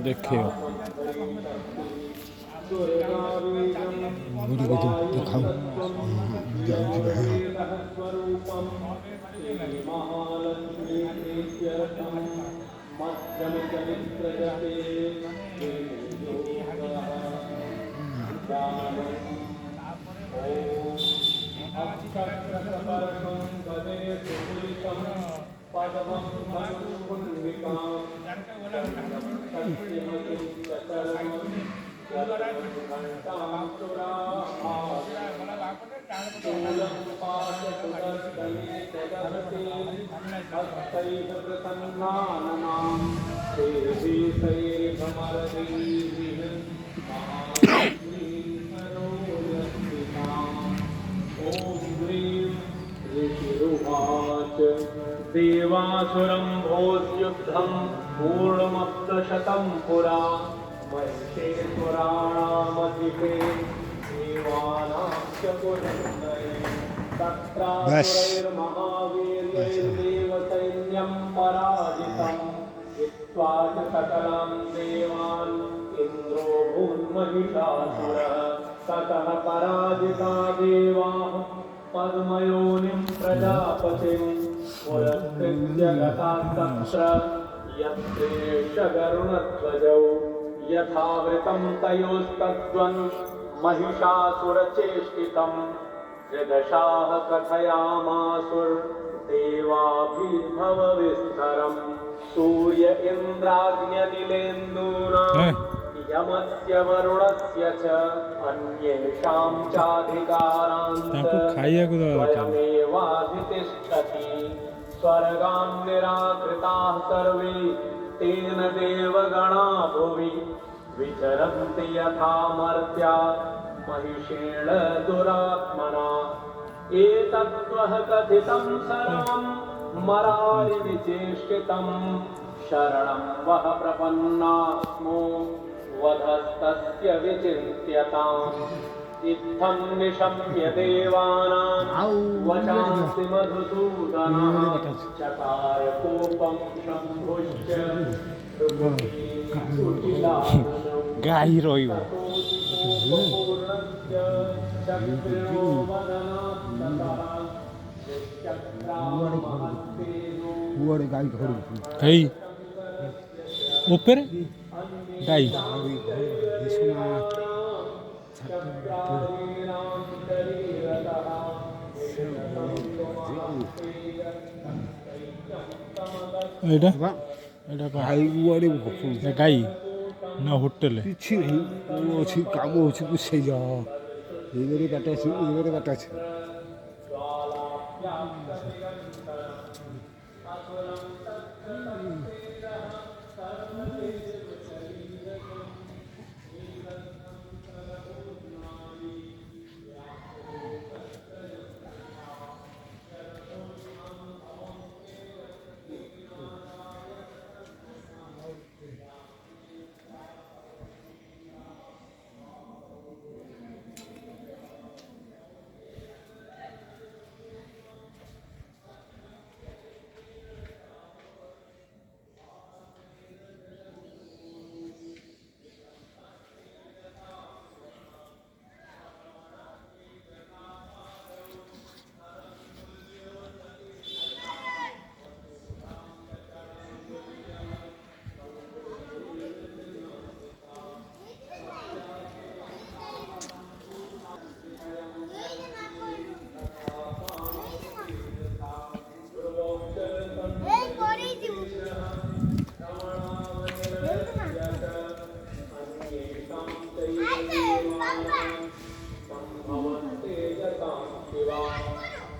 देखियो देवासुरं भोज्युद्धं पूर्णमप्तशतं पुरा महिषे पुराणामधिपे देवानां च पुरन्दरे तत्रासुरैर्महावीर्यैर्देवसैन्यं पराजितं जित्वा च सकलं देवान् इन्द्रो भून्महिषासुरः ततः पराजिता देवाः पद्मयोनिं प्रजापतिं पुरस्कृत्य गतास्तत्र यत्रेशगरुणध्वजौ यथावृतं तयोस्तद्वन् महिषासुरचेष्टितं जगशाः कथयामासुर्देवाभिर्भवविस्तरं सूर्य इन्द्राग्न्यनिलेन्दूनां यमस्य वरुणस्य च अन्येषां चाधिकारान्तस्वयमेवाधितिष्ठति स्वर्गान् निराकृताः सर्वे तेन देवगणा भुवि विचरन्ति यथा मर्त्या महिषेण दुरात्मना एतद्वः कथितं सर्वं मरारिविचेष्टितं शरणं वः प्रपन्नास्मो वधस्तस्य विचिन्त्यताम् इत्थं निशम्य देवानां वचांसि मधुसूदनः चकार कोपं शम्भुश्च गाई रह्यो गाई ऊपर गाई गाई ना होटेल काम बाटा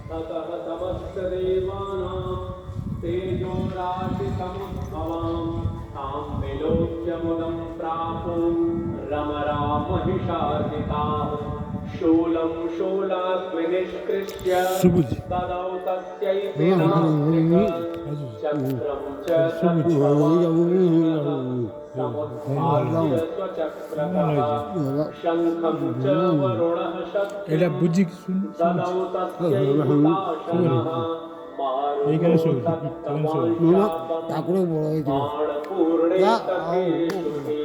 ततः समस्तदेवानां तेजो राशिसमुद्भवां तां विलोक्य मुदं प्रापो रमरामहिषार्दिताः शूलं शूलाग्निष्कृत्य सुबुजि ददौ तस्यैति नास्तिकः चक्रं च तत्समाप्य समुत्थाप्य स्वचक्रतः शङ्खं च वरुणः এটা शक्तिं বুঝি শুন ददौ तस्यै हुताशनः এইখানে শোন, ঠাকুরের বড় হয়েছিল बाणपूर्णे तथेषुहि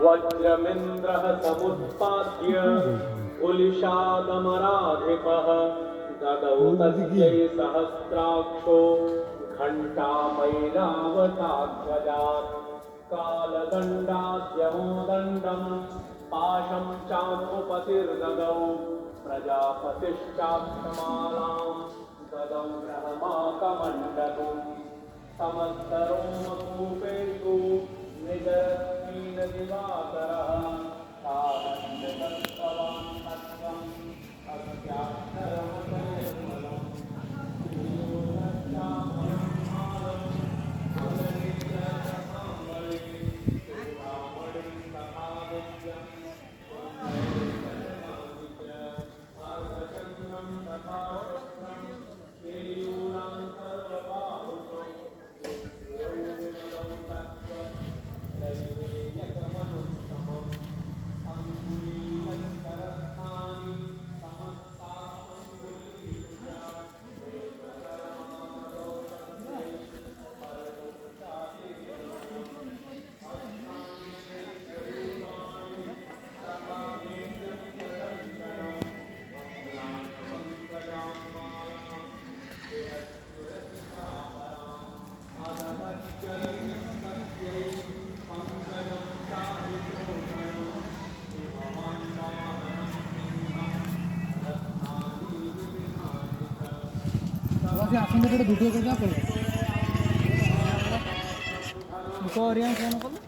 वज्रमिन्द्रः समुत्पाद्य कुलिशादमराधिपः ददौ तस्यै सहस्राक्षो घण्टामैरावताध्वजात् कालदण्डाद्यमोदण्डं पाशं चामुपतिर्ददौ प्रजापतिश्चाक्षमालां ददौ ब्रह्माकमण्डलम् समस्तरोमकूपेषु निजरश्मीनदिवाकरः तारण्यतत्त्ववान् तत्त्वम् अस्याक्षरमतनिर्मलम् আসুন ভিডিও করে দেওয়া করবে ফোন করলো